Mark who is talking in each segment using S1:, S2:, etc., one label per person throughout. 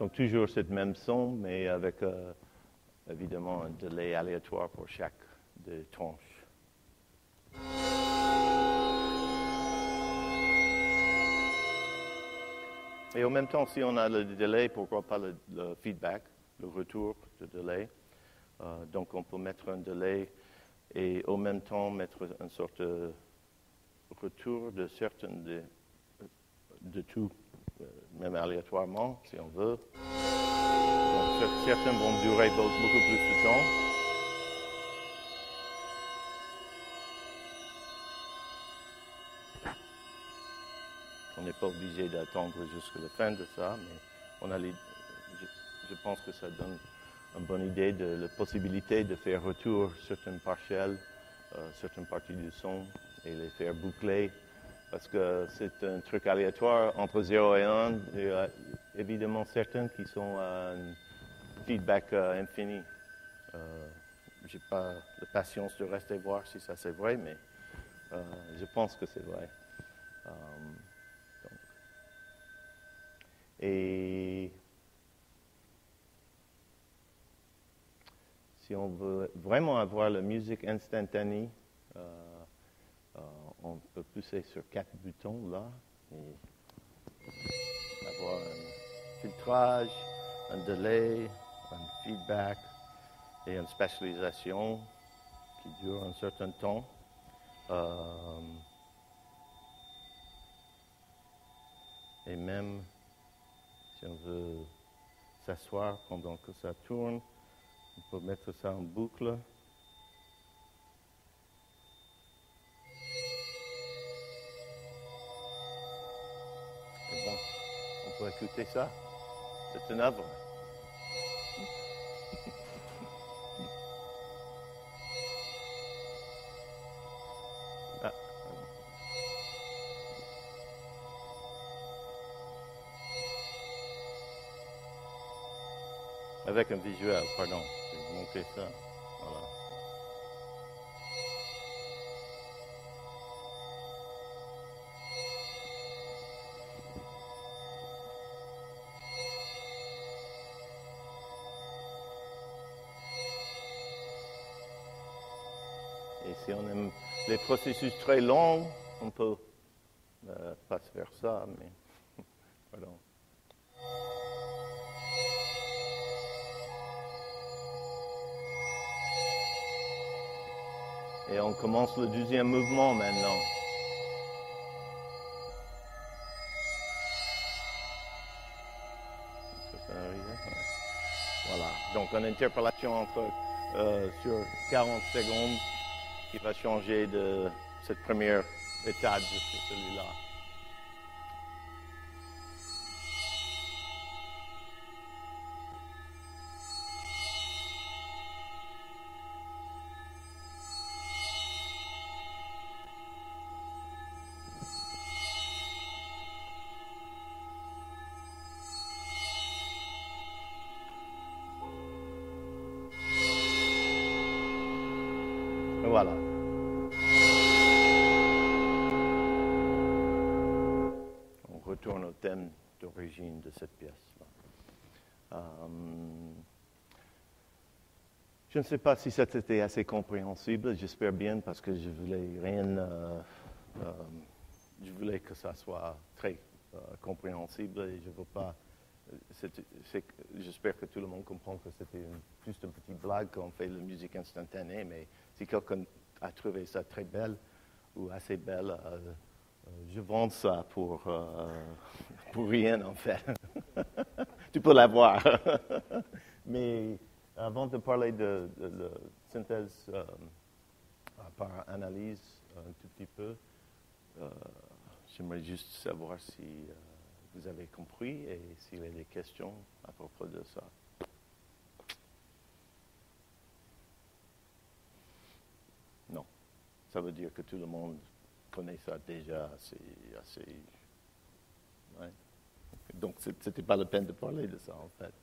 S1: Donc toujours cette même son, mais avec évidemment un délai aléatoire pour chaque des tranches. Et en même temps, si on a le délai, pourquoi pas le feedback, le retour de délai. Donc on peut mettre un délai et en même temps mettre une sorte de retour de certaines de tout, même aléatoirement, si on veut. Donc certains vont durer beaucoup plus de temps. On n'est pas obligé d'attendre jusqu'à la fin de ça, mais on a je pense que ça donne une bonne idée de la possibilité de faire retour certaines partielles, certaines parties du son et les faire boucler. Parce que c'est un truc aléatoire entre 0 et 1. Il y a évidemment certains qui sont un feedback infini. Je n'ai pas la patience de rester voir si ça c'est vrai, mais je pense que c'est vrai. Et si on veut vraiment avoir la musique instantanée, on peut pousser sur 4 boutons là et avoir un filtrage, un délai, un feedback et une spécialisation qui dure un certain temps. Et même si on veut s'asseoir pendant que ça tourne, on peut mettre ça en boucle. Et bon, on peut écouter ça. C'est une œuvre. Ah. Avec un visuel, pardon. Je vais vous montrer ça. Voilà. Et si on aime les processus très longs, on peut pas faire ça, mais pardon. Et on commence le deuxième mouvement maintenant. Est-ce que ça arrive? Ouais. Voilà. Donc une interpellation sur 40 secondes qui va changer de cette première étape jusqu'à celui-là. Voilà. On retourne au thème d'origine de cette pièce-là. Je ne sais pas si ça était assez compréhensible, j'espère bien, parce que je voulais rien, je voulais que ça soit très compréhensible et je ne veux pas. J'espère que tout le monde comprend que c'était juste une petite blague quand on fait la musique instantanée, mais si quelqu'un a trouvé ça très belle ou assez belle, je vends ça pour rien en fait. Tu peux l'avoir. Mais avant de parler de synthèse par analyse un tout petit peu, j'aimerais juste savoir si vous avez compris et s'il y a des questions à propos de ça. Non. Ça veut dire que tout le monde connaît ça déjà assez. Ouais. Donc, ce n'était pas la peine de parler de ça, en fait.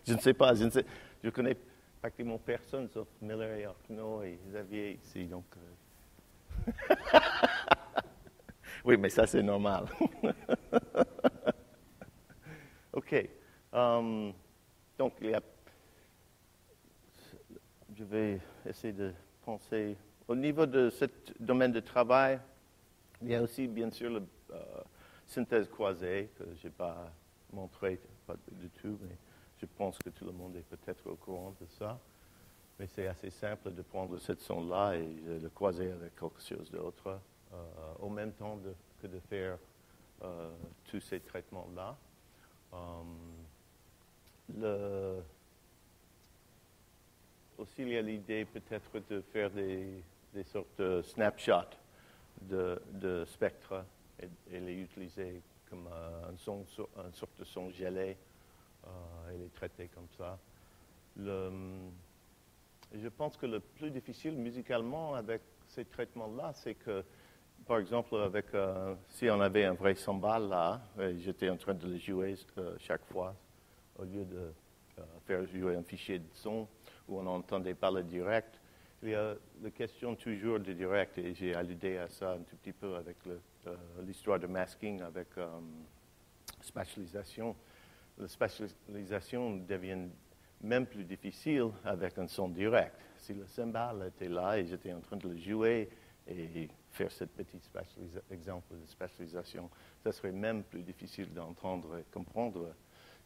S1: Je ne sais pas, je connais pratiquement personne sauf Miller et Arnaud et Xavier ici, donc. Oui, mais ça, c'est normal. OK. OK. Donc, je vais essayer de penser. Au niveau de ce domaine de travail, il y a aussi, bien sûr, la synthèse croisée, que je n'ai pas montré pas du tout, mais je pense que tout le monde est peut-être au courant de ça. Mais c'est assez simple de prendre cette son-là et de le croiser avec quelque chose d'autre, au même temps que de faire tous ces traitements-là. Aussi, il y a l'idée peut-être de faire des sortes de snapshots de spectres et les utiliser comme une sorte de son gelé et les traiter comme ça. Je pense que le plus difficile musicalement avec ces traitements-là, c'est que, par exemple, si on avait un vrai cymbale là, j'étais en train de le jouer chaque fois, au lieu de faire jouer un fichier de son où on n'entendait pas le direct. Il y a la question toujours du direct, et j'ai alludé à ça un tout petit peu avec l'histoire de masking, avec spatialisation. La spatialisation devient même plus difficile avec un son direct. Si le cymbale était là et j'étais en train de le jouer et faire cette petite exemple de spatialisation, ça serait même plus difficile d'entendre et comprendre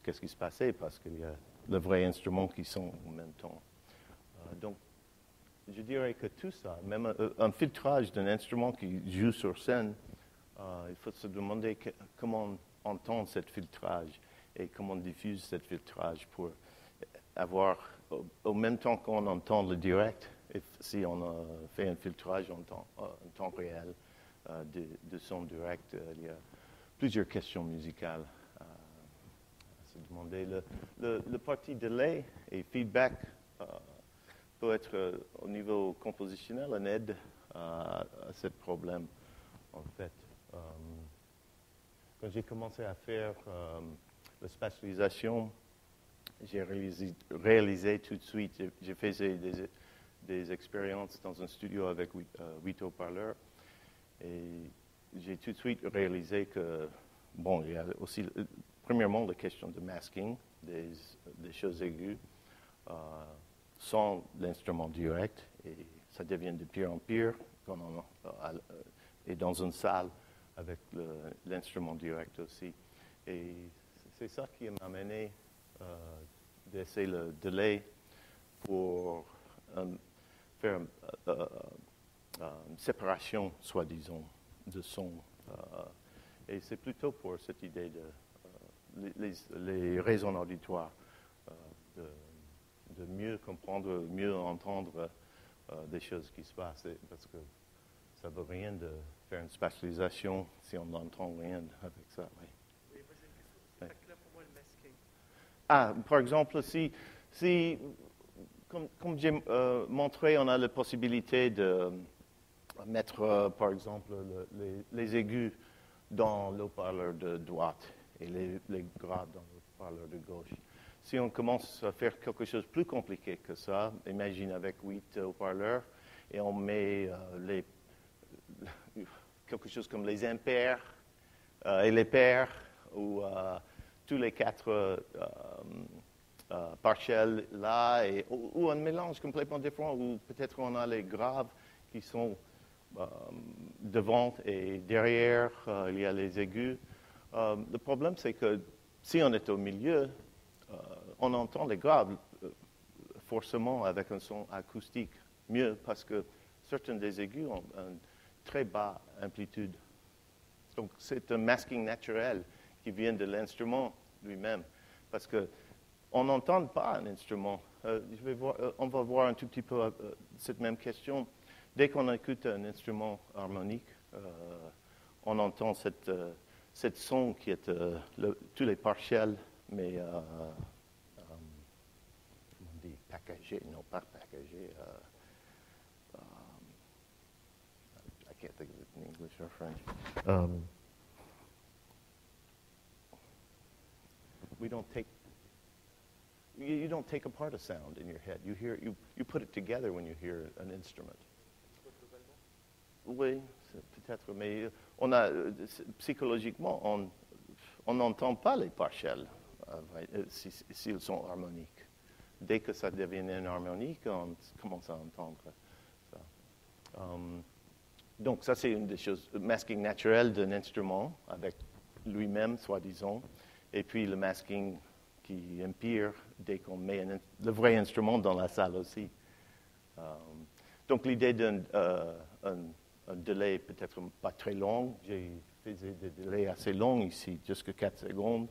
S1: qu'est-ce qui se passait parce qu'il y a le vrai instrument qui sonne en même temps. Donc, je dirais que tout ça, même un filtrage d'un instrument qui joue sur scène, il faut se demander comment on entend ce filtrage et comment on diffuse ce filtrage pour avoir, au même temps qu'on entend le direct, et si on fait un filtrage en temps réel de son direct, il y a plusieurs questions musicales à se demander. Le parti delay et feedback peut être au niveau compositionnel une aide à ce problème, en fait. Quand j'ai commencé à faire la spatialisation, j'ai réalisé tout de suite, j'ai fait des expériences dans un studio avec 8 haut-parleurs et j'ai tout de suite réalisé que, bon, il y a aussi, premièrement, la question de masking, des choses aiguës, sans l'instrument direct, et ça devient de pire en pire quand on est dans une salle avec l'instrument direct aussi. Et c'est ça qui m'a amené d'essayer le delay pour faire une séparation, soi-disant, de son. Et c'est plutôt pour cette idée de les raisons auditoires, de mieux comprendre, mieux entendre des choses qui se passent, parce que ça ne veut rien de faire une spatialisation si on n'entend rien avec ça. Oui.
S2: Oui, moi j'ai une question, c'est pas clair pour moi le masking.
S1: Ah, par exemple, si comme j'ai montré, on a la possibilité de mettre, par exemple, les aigus dans le haut-parleur de droite et les graves dans le haut-parleur de gauche. Si on commence à faire quelque chose de plus compliqué que ça, imagine avec 8 haut-parleurs, et on met quelque chose comme les impairs et les pairs, ou tous les 4 partiels là, ou un mélange complètement différent, ou peut-être on a les graves qui sont devant et derrière, il y a les aigus. Le problème, c'est que si on est au milieu, on entend les graves forcément avec un son acoustique mieux, parce que certains des aigus ont une très basse amplitude. Donc, c'est un masking naturel qui vient de l'instrument lui-même, parce qu'on n'entend pas un instrument. On va voir un tout petit peu cette même question. Dès qu'on écoute un instrument harmonique, on entend cette son qui est tous les partiels, mais comment on dit, packagé, non pas packagé. I can't think of it in English or French. You don't take apart a sound in your head. You put it together when you hear an instrument. Oui, peut-être, mais psychologiquement, on n'entend pas les partiels. s'ils sont harmoniques. Dès que ça devient inharmonique, on commence à entendre ça. Donc, ça, c'est une des choses. Le masking naturel d'un instrument, avec lui-même, soi-disant, et puis le masking qui empire dès qu'on met le vrai instrument dans la salle aussi. Donc, l'idée d'un délai peut-être pas très long, j'ai fait des délais assez longs ici, jusqu'à 4 secondes,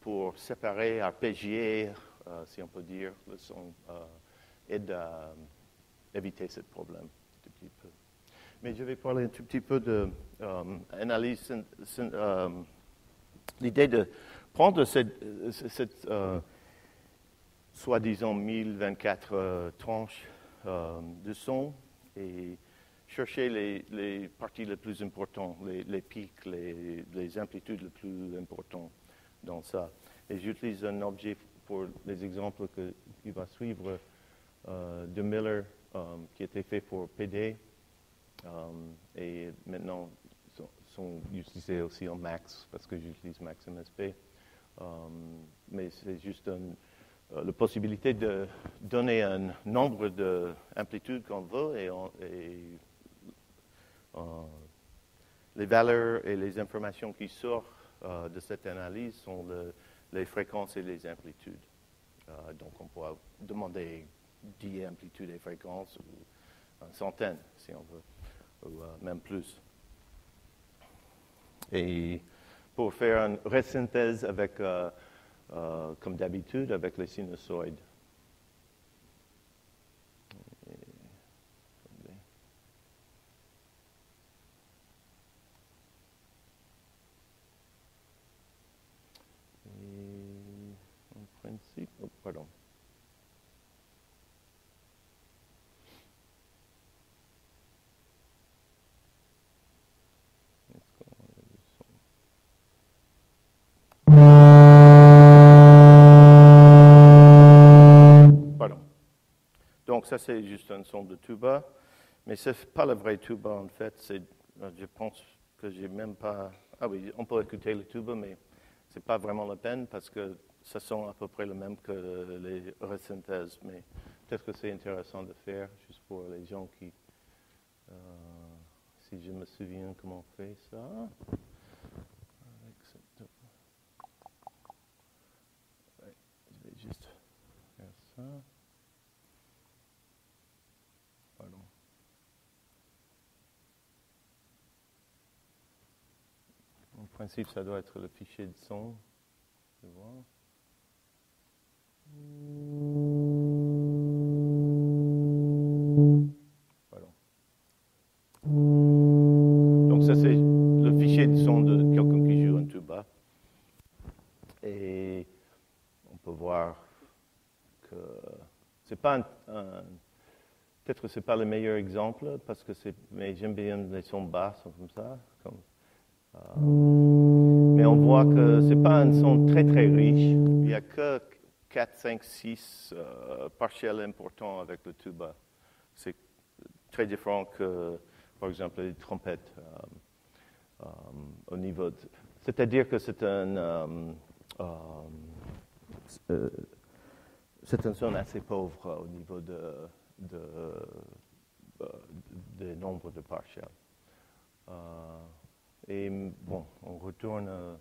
S1: pour séparer, arpégier, si on peut dire, le son, et d'éviter ce problème un petit peu. Mais je vais parler un tout petit peu d'analyse, l'idée de prendre cette soi-disant 1024 tranches de son et chercher les parties les plus importantes, les pics, les amplitudes les plus importantes dans ça. Et j'utilise un objet pour les exemples qui va suivre de Miller, qui a été fait pour PD, et maintenant sont utilisés aussi en Max, parce que j'utilise Max MSP. Mais c'est juste la possibilité de donner un nombre d'amplitudes qu'on veut et les valeurs et les informations qui sortent de cette analyse sont les fréquences et les amplitudes. Donc on pourra demander 10 amplitudes et fréquences ou une centaine si on veut, ou même plus. Et pour faire une resynthèse avec, comme d'habitude, avec les sinusoïdes. Et en principe, oh, pardon. Pardon. Donc ça c'est juste un son de tuba, mais ce n'est pas le vrai tuba en fait. Je pense que j'ai même pas. Ah oui, on peut écouter le tuba, mais c'est pas vraiment la peine parce que ça sonne à peu près le même que les resynthèses. Mais peut-être que c'est intéressant de faire juste pour les gens qui. Si je me souviens comment on fait ça. Avec cette... Ouais, je vais juste faire ça. Pardon. En principe, ça doit être le fichier de son. Je vois. Pardon. Donc ça, c'est le fichier de son de quelqu'un qui joue un tuba. Et on peut voir que c'est pas peut-être que c'est pas le meilleur exemple parce que mais j'aime bien les sons basses comme ça. Mais on voit que c'est pas un son très très riche. Il n'y a que 4, 5, 6 partiels importants avec le tuba. C'est très différent que, par exemple, les trompettes au niveau de... C'est-à-dire que c'est un son assez pauvre au niveau des nombres de partiels. Et bon, on retourne...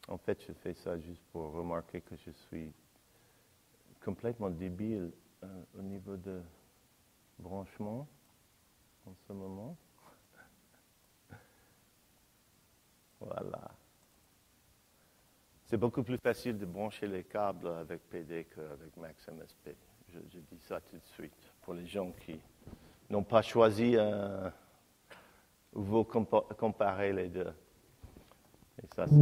S1: En fait, je fais ça juste pour remarquer que je suis complètement débile au niveau de branchement en ce moment. Voilà. C'est beaucoup plus facile de brancher les câbles avec PD qu'avec Max MSP. Je dis ça tout de suite pour les gens qui n'ont pas choisi ou veulent comparer les deux. Et ça, c'est